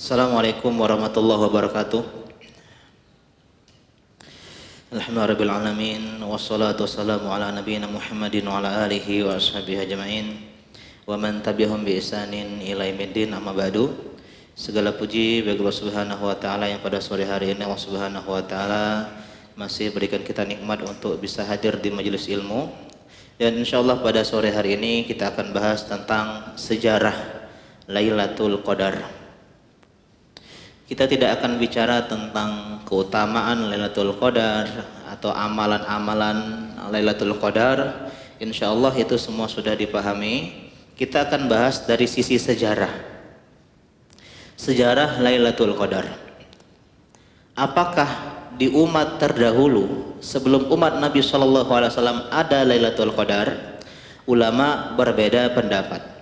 Assalamualaikum warahmatullahi wabarakatuh. Alhamdulillahirabbil alamin wassalatu wassalamu ala nabiyyina Muhammadin wa ala alihi wa ashabihi ajmain wa man tabi'ahum bi ihsanin ila yaumiddin, amma ba'du. Segala puji bagi Allah Subhanahu wa taala yang pada sore hari ini Allah Subhanahu wa taala masih berikan kita nikmat untuk bisa hadir di majelis ilmu. Dan insyaallah pada sore hari ini kita akan bahas tentang sejarah Lailatul Qadar. Kita tidak akan bicara tentang keutamaan Lailatul Qadar atau amalan-amalan Lailatul Qadar. Insyaallah itu semua sudah dipahami. Kita akan bahas dari sisi sejarah. Sejarah Lailatul Qadar. Apakah di umat terdahulu sebelum umat Nabi SAW ada Lailatul Qadar? Ulama berbeda pendapat.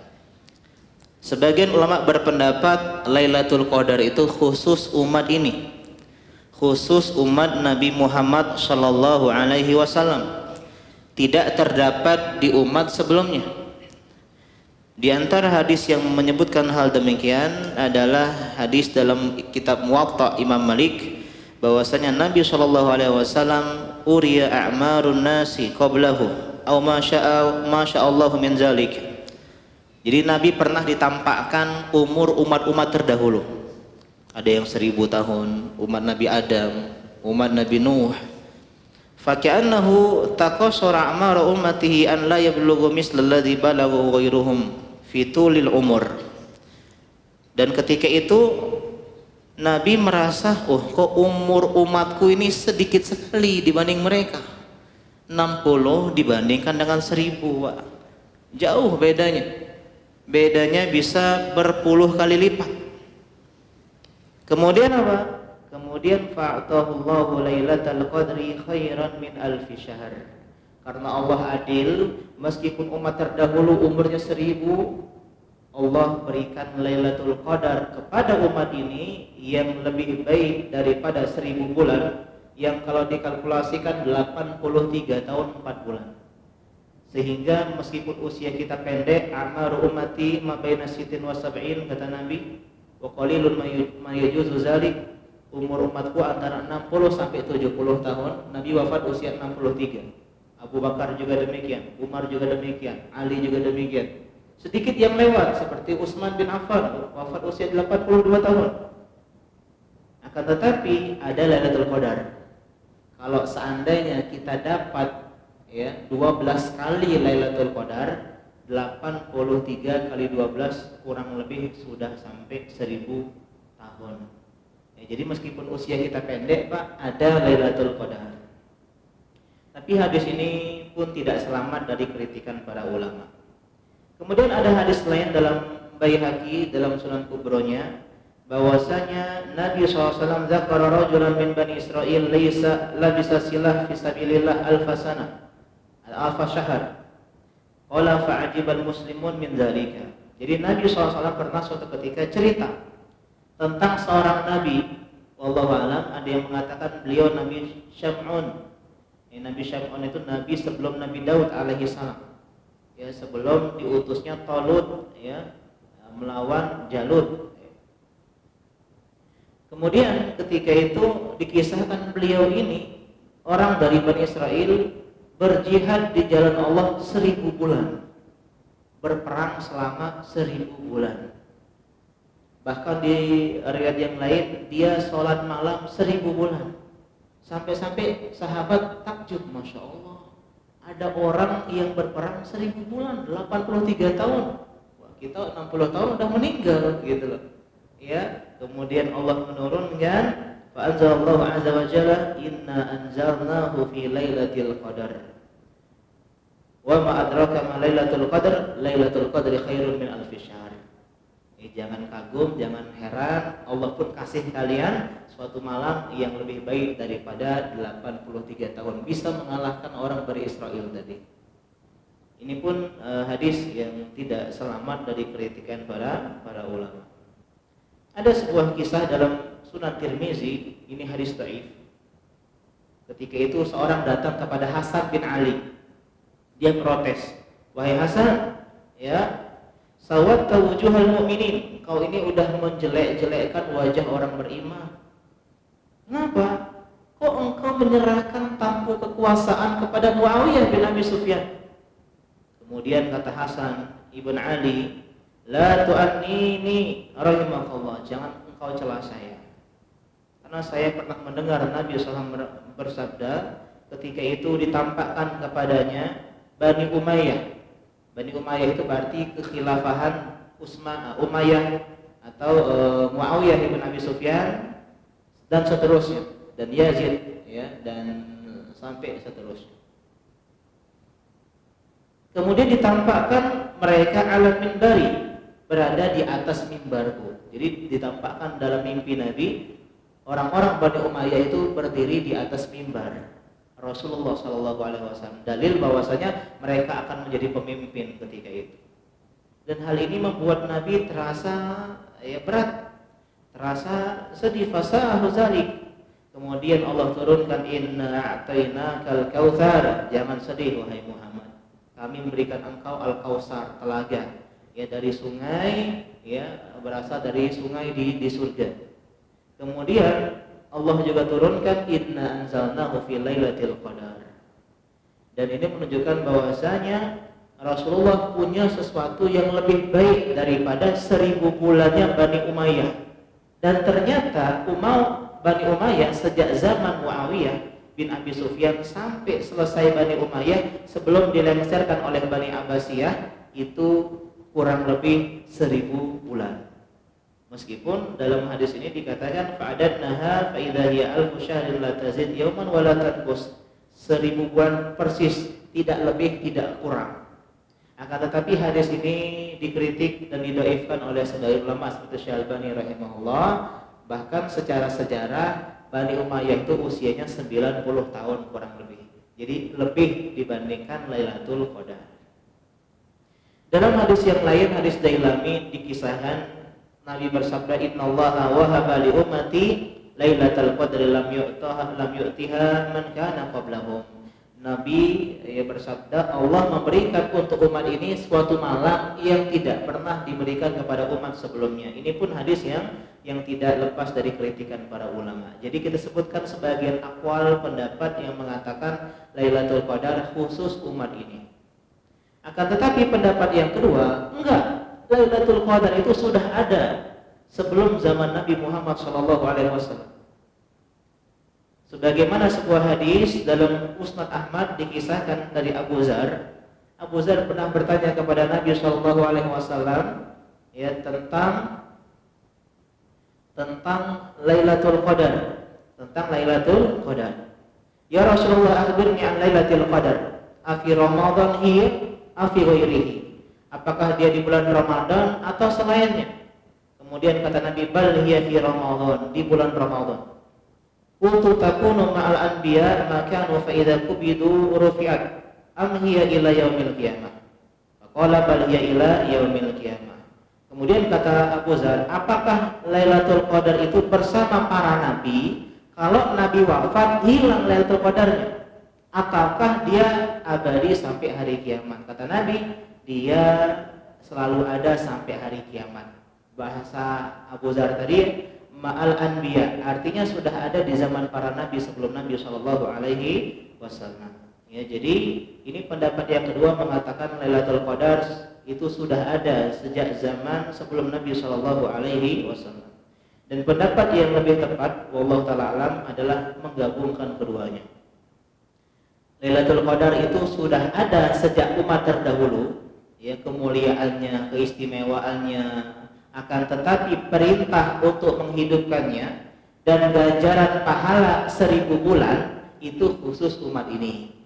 Sebagian ulama berpendapat Lailatul Qadar itu khusus umat ini, khusus umat Nabi Muhammad sallallahu alaihi wasallam. Tidak terdapat di umat sebelumnya. Di antara hadis yang menyebutkan hal demikian adalah hadis dalam kitab Muwatta Imam Malik, bahwasanya Nabi sallallahu alaihi wasallam uriya a'marun nasi qablahu aw ma sya'allahu min zalik. Jadi Nabi pernah ditampakkan umur umat-umat terdahulu. Ada yang 1000 tahun, umat Nabi Adam, umat Nabi Nuh. Faki'annahu taqassara a'mara ummatihi an la yablughu misla alladhi balaghu ghairuhum fi tulil umur. Dan ketika itu Nabi merasa, kok umur umatku ini sedikit sekali dibanding mereka. 60 dibandingkan dengan 1000, Pak. Jauh bedanya. Bedanya bisa berpuluh kali lipat. Kemudian apa? Kemudian fa'atahullahu lailatal qadri khairan min alfi syahr. Karena Allah adil, meskipun umat terdahulu umurnya 1000, Allah berikan Lailatul Qadar kepada umat ini yang lebih baik daripada 1000 bulan, yang kalau dikalkulasikan 83 tahun 4 bulan. Sehingga meskipun usia kita pendek, amar ummati ma baina sittin wa sab'in, kata Nabi, wa qalilun ma yajuzu zalik, umur umatku antara 60 sampai 70 tahun. Nabi wafat usia 63. Abu Bakar juga demikian, Umar juga demikian, Ali juga demikian. Sedikit yang lewat seperti Utsman bin Affan wafat usia 82 tahun. Akan tetapi ada Lailatul Qadar. Kalau seandainya kita dapat 12 kali Lailatul Qadar, 83 kali 12 kurang lebih sudah sampai 1000 tahun. Jadi meskipun usia kita pendek, Pak, ada Lailatul Qadar. Tapi hadis ini pun tidak selamat dari kritikan para ulama. Kemudian ada hadis lain dalam Baihaqi dalam Sunan Kubronya, bahwasanya Nabi SAW zakara rajulan min Bani Israil laisa labisa silah fi sabilillah alfasana alfa syahr. Qala fa'ajibal muslimun min dzalika. Jadi Nabi SAW pernah suatu ketika cerita tentang seorang nabi, wallahu alam, ada yang mengatakan beliau Nabi Syam'un. Nabi Syam'un itu nabi sebelum Nabi Daud alaihi salam. Sebelum diutusnya Talut melawan Jalut. Kemudian ketika itu dikisahkan beliau ini orang dari Bani Israel berjihad di jalan Allah 1000 bulan, berperang selama 1000 bulan. Bahkan di riwayat yang lain dia sholat malam 1000 bulan. Sampai-sampai sahabat takjub, Masya Allah, ada orang yang berperang 1000 bulan, 83 tahun. Wah, kita 60 tahun udah meninggal gitu loh. Kemudian Allah menurunkan fa'anzalallahu azza wa jalla inna anzalnahu fi lailatul qadar wa ma adraka ma lailatul qadar lailatul qadri khairun min alfi syahr. Jangan kagum, jangan heran, Allah pun kasih kalian suatu malam yang lebih baik daripada 83 tahun, bisa mengalahkan orang Bani Israel tadi. Ini pun hadis yang tidak selamat dari kritikan para ulama. Ada sebuah kisah dalam Sunan Tirmizi, ini hadis dhaif. Ketika itu seorang datang kepada Hasan bin Ali. Dia protes, "Wahai Hasan, Sawat wujuhal mu'minin, kau ini udah menjelek-jelekkan wajah orang beriman. Kenapa? Kok engkau menyerahkan tampuk kekuasaan kepada Muawiyah bin Abi Sufyan? Kemudian kata Hasan ibn Ali, la tu'annini rahimakallah, jangan engkau celah saya. Karena saya pernah mendengar Nabi SAW bersabda, ketika itu ditampakkan kepadanya Bani Umayyah. Bani Umayyah itu berarti kekhilafahan Umayyah atau Muawiyah bin Abi Sufyan dan seterusnya, dan Yazid ya, dan sampai seterusnya. Kemudian ditampakkan mereka ala minbari, berada di atas mimbarku. Jadi ditampakkan dalam mimpi Nabi, orang-orang Bani Umayyah itu berdiri di atas mimbar Rasulullah SAW. Dalil bahwasanya mereka akan menjadi pemimpin ketika itu. Dan hal ini membuat Nabi terasa berat, terasa sedih. Fasahu zalik. Kemudian Allah turunkan, inna a'tainakal kautsar, jangan sedih wahai Muhammad, kami memberikan engkau al-kautsar, telaga ya, dari sungai ya, berasal dari sungai di surga. Kemudian Allah juga turunkan, inna anzalnahu fi lailatul qadar. Dan ini menunjukkan bahwasanya Rasulullah punya sesuatu yang lebih baik daripada 1000 bulannya Bani Umayyah. Dan ternyata Bani Umayyah sejak zaman Muawiyah bin Abi Sufyan sampai selesai Bani Umayyah, sebelum dilengsarkan oleh Bani Abbasiyah, itu kurang lebih 1000 bulan. Meskipun dalam hadis ini dikatakan fa'adadnaha fa idza hiya alfu syahrin la tazid yawman wa la tanqus, 1000 bulan persis, tidak lebih tidak kurang. Akan tetapi hadis ini dikritik dan didhaifkan oleh sebagian ulama seperti Syalbani rahimahullah. Bahkan secara sejarah Bani Umayyah itu usianya 90 tahun kurang lebih. Jadi lebih dibandingkan Lailatul Qadar. Dalam hadis yang lain, hadis Dailami, dikisahkan Nabi bersabda, innallaha wahaba li ummati lailatul qadri lam yu'tiha man kana qablahum. Nabi bersabda, Allah memberikan untuk umat ini suatu malam yang tidak pernah diberikan kepada umat sebelumnya. Ini pun hadis yang tidak lepas dari kritikan para ulama. Jadi kita sebutkan sebagian aqwal pendapat yang mengatakan Lailatul Qadar khusus umat ini. Akan tetapi pendapat yang kedua, enggak, Lailatul Qadar itu sudah ada sebelum zaman Nabi Muhammad SAW. Sebagaimana sebuah hadis dalam Musnad Ahmad dikisahkan dari Abu Zar. Abu Zar pernah bertanya kepada Nabi SAW ya, tentang Lailatul Qadar, Ya Rasulullah, akhbirni an Lailatul Qadar, afi Ramadan hiya afi ghairihi. Apakah dia di bulan Ramadan atau selainnya? Kemudian kata Nabi, bal hiya fi Ramadan, di bulan Ramadan. Qultu takunu ma'al anbiya ma kanu fa idza kubidu rufi'at am hiya ila yaumil qiyamah. Faqala bal hiya ila yaumil qiyamah. Kemudian kata Abu Zar, apakah Lailatul Qadar itu bersama para nabi? Kalau nabi wafat hilang Lailatul Qadarnya, ataukah dia abadi sampai hari kiamat? Kata Nabi, dia selalu ada sampai hari kiamat. Bahasa Abu Zar tadi ma'al anbiya, artinya sudah ada di zaman para nabi sebelum Nabi SAW. Ya, jadi ini pendapat yang kedua mengatakan Lailatul Qadar itu sudah ada sejak zaman sebelum Nabi SAW. Dan pendapat yang lebih tepat, wallahu ta'ala alam, adalah menggabungkan keduanya. Lailatul Qadar itu sudah ada sejak umat terdahulu, ya, kemuliaannya, keistimewaannya, akan tetapi perintah untuk menghidupkannya dan ganjaran pahala 1000 bulan itu khusus umat ini.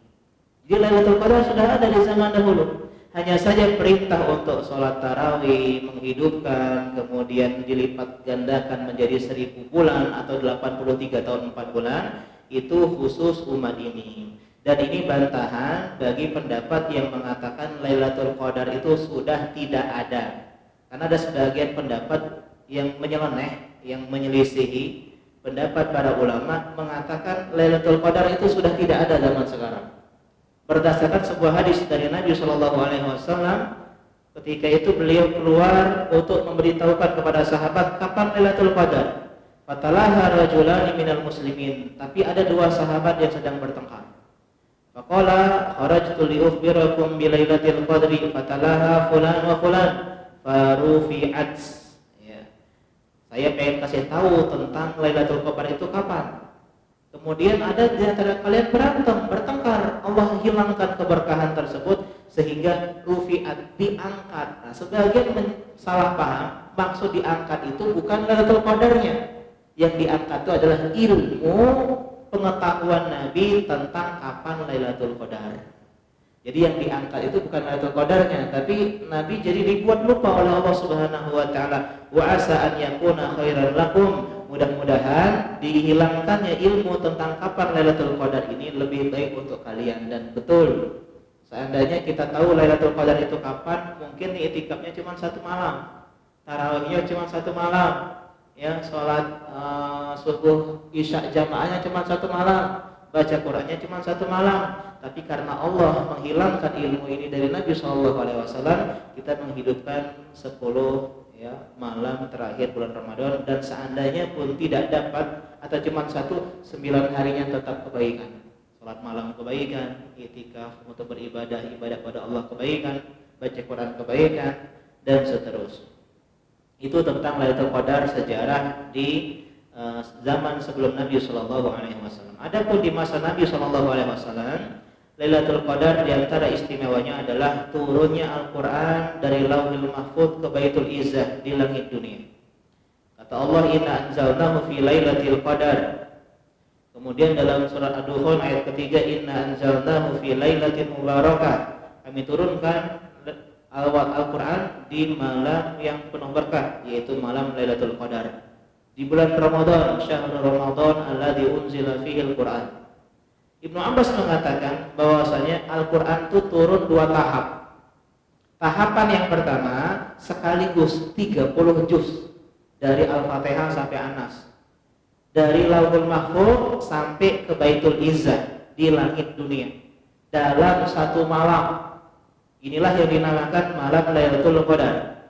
Jadi Lailatul Qadar sudah ada di zaman dahulu. Hanya saja perintah untuk sholat tarawih, menghidupkan, kemudian dilipat gandakan menjadi 1000 bulan atau 83 tahun 4 bulan, itu khusus umat ini. Dan ini bantahan bagi pendapat yang mengatakan Lailatul Qadar itu sudah tidak ada. Karena ada sebagian pendapat yang menyeleneh, yang menyelisihi pendapat para ulama mengatakan Lailatul Qadar itu sudah tidak ada zaman sekarang. Berdasarkan sebuah hadis dari Nabi SAW, Ketika itu beliau keluar untuk memberitahukan kepada sahabat kapan Lailatul Qadar. Fatalaha rajulani minal muslimin, tapi ada dua sahabat yang sedang bertengkar. Faqala kharajtu li ukhbirakum bi Lailatul Qadri fatalaha fulan wa fulan farufi'at. Ya. Saya pengen kasih tahu tentang Lailatul Qadar itu kapan. Kemudian ada di antara kalian berantem, bertengkar. Allah hilangkan keberkahan tersebut sehingga rufi'at, diangkat. Nah, sebagian salah paham, maksud diangkat itu bukan Lailatul Qadarnya. Yang diangkat itu adalah ilmu pengetahuan Nabi tentang kapan Lailatul Qadar. Jadi yang diangkat itu bukan Lailatul Qadarnya, tapi Nabi jadi dibuat lupa oleh Allah Subhanahu wa taala. Wa asa an yakuna khairan lakum. Mudah-mudahan dihilangkannya ilmu tentang kapan Lailatul Qadar ini lebih baik untuk kalian. Dan betul, seandainya kita tahu Lailatul Qadar itu kapan, mungkin i'tikafnya cuma satu malam, tarawihnya cuma satu malam, ya sholat subuh isya jamaahnya cuma satu malam, baca Qur'annya cuma satu malam. Tapi karena Allah menghilangkan ilmu ini dari Nabi SAW, kita menghidupkan 10 ya, malam terakhir bulan Ramadan. Dan seandainya pun tidak dapat atau cuma 9 harinya tetap kebaikan. Salat malam kebaikan, i'tikaf untuk beribadah, ibadah pada Allah kebaikan, baca Quran kebaikan, dan seterusnya. Itu tentang Lailatul Qadar sejarah di zaman sebelum Nabi Shallallahu Alaihi Wasallam. Adapun di masa Nabi Shallallahu Alaihi Wasallam, Lailatul Qadar diantara istimewanya adalah turunnya Al-Quran dari Lauhil Mahfuz ke Baitul Izzah di langit dunia. Kata Allah, Inna anzalnahu fi Lailatul Qadar. Kemudian dalam surat Ad-Dukhan ayat ketiga, Inna anzalnahu fi Lailatul Mubarakah. Kami turunkan Al-Quran di malam yang penuh berkah, yaitu malam Lailatul Qadar. Di bulan Ramadan, syahrul Ramadan alladzi unzila fihi Al-Quran. Ibnu Abbas mengatakan bahwasanya Al-Quran itu turun 2 tahap. Tahapan yang pertama sekaligus 30 juz dari Al-Fatihah sampai An-Nas, dari Lauhul Mahfuz sampai ke Baitul Izzah di langit dunia dalam satu malam. Inilah yang dinamakan malam Lailatul Qadar.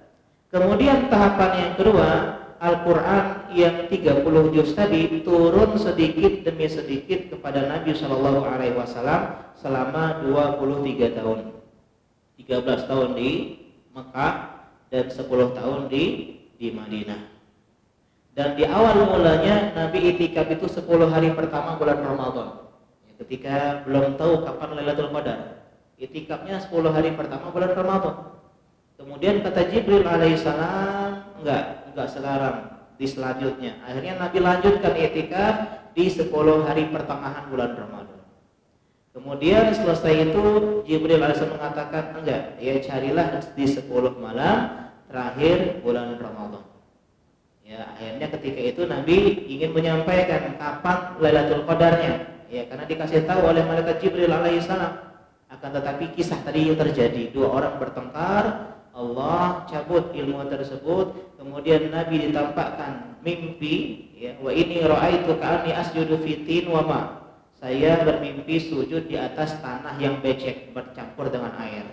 Kemudian tahapan yang kedua, Al-Quran yang 30 juz tadi turun sedikit demi sedikit kepada Nabi Shallallahu Alaihi Wasallam selama 23 tahun, 13 tahun di Mekah dan 10 tahun di Madinah. Dan di awal mulanya Nabi i'tikaf itu 10 hari pertama bulan Ramadan. Ketika belum tahu kapan Lailatul Qadar, i'tikafnya 10 hari pertama bulan Ramadan. Kemudian kata Jibril alaihissalam, enggak sekarang, di selanjutnya. Akhirnya Nabi lanjutkan i'tikaf di 10 hari pertengahan bulan Ramadan. Kemudian selesai itu Jibril alaihissalam mengatakan, enggak, ya carilah di 10 malam terakhir bulan Ramadan. Ya, akhirnya ketika itu Nabi ingin menyampaikan kapan Lailatul Qadarnya. Ya, karena dikasih tahu oleh malaikat Jibril alaihissalam. Akan tetapi kisah tadi yang terjadi, 2 orang bertengkar, Allah cabut ilmu tersebut. Kemudian Nabi ditampakkan mimpi, ya, wa inni ra'aitu ka'anni asjudu fitin wa ma. Saya bermimpi sujud di atas tanah yang becek bercampur dengan air.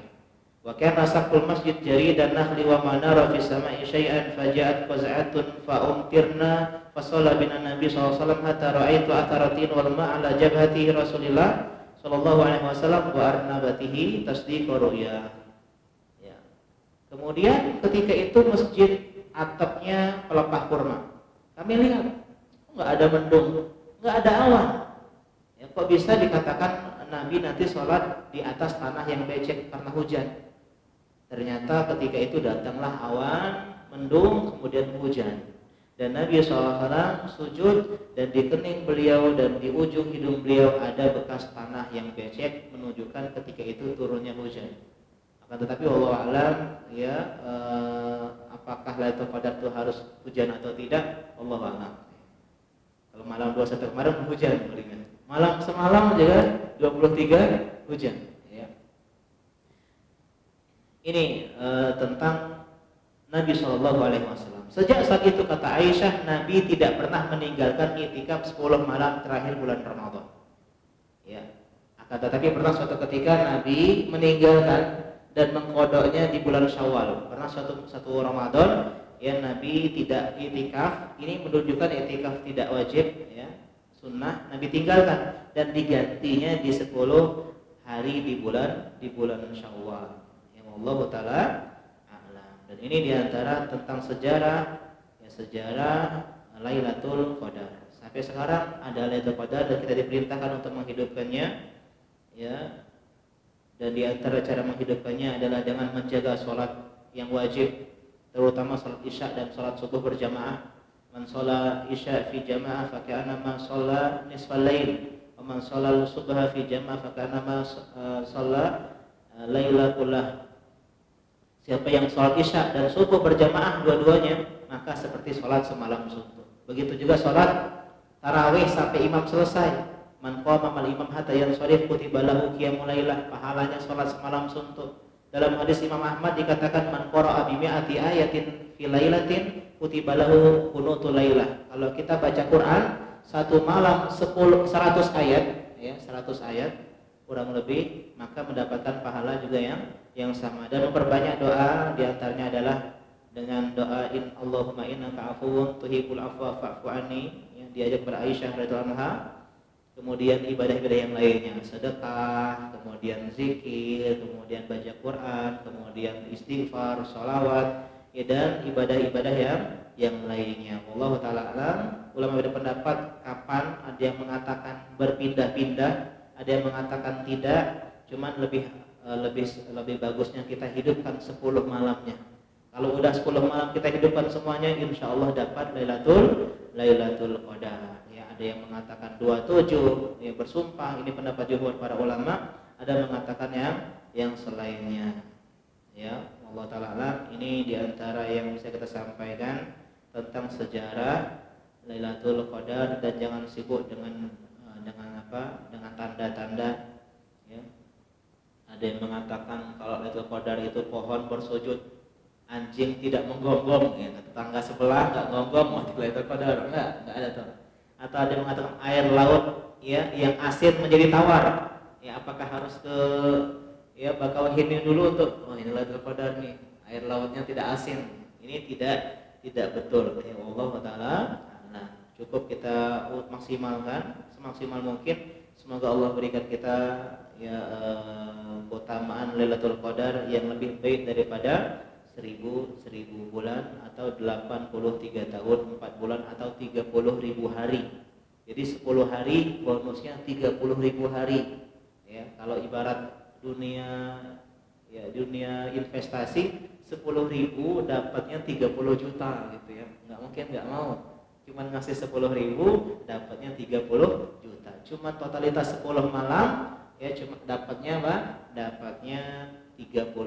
Wa kana saqul masjid jaridan nakhli wa ma nara fi sama'i syai'an faja'at qaz'atun fa umtirna fa shalla bina nabi sallallahu alaihi wasallam hatta ra'aitu atharatin wal ma'a ala jabhati Rasulillah sallallahu alaihi wasallam wa arnabatihi tasdiq ru'ya. Ya. Kemudian ketika itu masjid atapnya pelepah kurma. Kami lihat enggak ada mendung, enggak ada awan. Ya, kok bisa dikatakan Nabi nanti sholat di atas tanah yang becek karena hujan? Ternyata ketika itu datanglah awan, mendung, kemudian hujan. Dan Nabi SAW sujud dan di kening beliau dan di ujung hidung beliau ada bekas tanah yang becek menunjukkan ketika itu turunnya hujan. Akan tetapi wallahu a'lam, ya, apakah Lailatul Qadar itu harus hujan atau tidak? Wallahu a'lam. Kalau malam 21 kemarin hujan, malam semalam juga 23 hujan. Ya. Ini tentang Nabi Shallallahu Alaihi Wasallam. Sejak saat itu kata Aisyah, Nabi tidak pernah meninggalkan i'tikaf 10 malam terakhir bulan Ramadan. Ya. Akan tetapi pernah suatu ketika Nabi meninggalkan dan mengkodoknya di bulan Syawal. Karena satu Ramadan ya Nabi tidak itikaf, ini menunjukkan itikaf tidak wajib ya, sunnah Nabi tinggalkan dan digantinya di 10 hari di bulan Syawal. Ya Allah taala a'lam. Dan ini diantara tentang sejarah Lailatul Qadar. Sampai sekarang ada Lailatul Qadar dan kita diperintahkan untuk menghidupkannya ya. Dan di antara cara menghidupkannya adalah dengan menjaga sholat yang wajib, terutama sholat isya dan sholat subuh berjamaah. Man sholat isya fi jamaah faka'annama sholat nisfal lail, wa man sholat subha fi jamaah faka'annama sholat laila kullah. Siapa yang sholat isya dan subuh berjamaah dua-duanya, maka seperti sholat semalam suntuk. Begitu juga sholat tarawih sampai imam selesai. Man qama mal imam hatta yansharif kutiba lahu qiyamul lailah, pahalanya salat semalam suntuk. Dalam hadis Imam Ahmad dikatakan man qara'a bi mi'ati ayatin fi lailatin kutiba lahu qunutul lailah. Kalau kita baca Quran satu malam 100 ayat ya, 100 ayat kurang lebih, maka mendapatkan pahala juga yang sama. Dan memperbanyak doa, di antaranya adalah dengan doa Allahumma innaka afuwun tuhibbul afwa fa'fu anni, yang diajak Aisyah radhiyallahu anha. Kemudian ibadah-ibadah yang lainnya, sedekah, kemudian zikir, kemudian baca Quran, kemudian istighfar, sholawat, ya, dan ibadah-ibadah yang lainnya. Allah taala alam. Ulama berpendapat kapan, ada yang mengatakan berpindah-pindah, ada yang mengatakan tidak, cuman lebih bagusnya kita hidupkan 10 malamnya. Kalau udah 10 malam kita hidupkan semuanya, insya Allah dapat Lailatul Qadar. Ada yang mengatakan 27, ya bersumpah, ini pendapat jumhur para ulama. Ada mengatakan yang selainnya. Ya, Allah taala alam. Ini diantara yang bisa kita sampaikan tentang sejarah Lailatul Qadar, dan jangan sibuk dengan tanda-tanda. Ya. Ada yang mengatakan kalau Lailatul Qadar itu pohon bersujud, anjing tidak menggonggong, ya, tetangga sebelah nggak gonggong, mau di Lailatul Qadar nggak ada tuh. Atau ada yang mengatakan air laut ya yang asin menjadi tawar, ya apakah harus ke ya Bakauheni dulu untuk ini Lailatul Qadar nih, air lautnya tidak asin? Ini tidak betul ya Allah taala. Nah, cukup kita maksimalkan semaksimal mungkin. Semoga Allah berikan kita ya keutamaan Lailatul Qadar yang lebih baik daripada 1000 bulan atau 83 tahun 4 bulan atau 30.000 hari. Jadi 10 hari bonusnya 30.000 hari. Ya, kalau ibarat dunia investasi 10.000 dapatnya 30 juta gitu ya. Enggak mungkin enggak mau. Cuman ngasih 10.000 dapatnya 30 juta. Cuman totalitas 10 malam ya cuma dapatnya apa? Dapatnya 30.000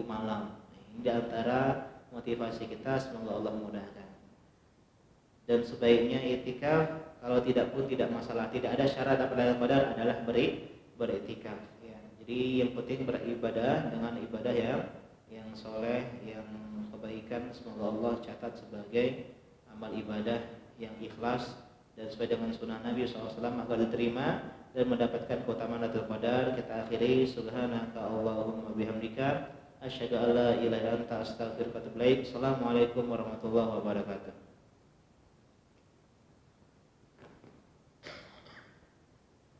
malam. Di antara motivasi kita, semoga Allah memudahkan. Dan sebaiknya itikaf, kalau tidak pun tidak masalah. Tidak ada syarat Lailatul Qadar adalah beritikaf. Ya. Jadi yang penting beribadah dengan ibadah yang soleh, yang kebaikan. Semoga Allah catat sebagai amal ibadah yang ikhlas dan sesuai dengan sunnah Nabi SAW agar diterima dan mendapatkan keutamaan Lailatul Qadar. Kita akhiri subhanaka Allahumma bihamdika asyhadu an la ilaha illa anta astaghfiruka wa atubu ilaik. Assalamualaikum warahmatullahi wabarakatuh.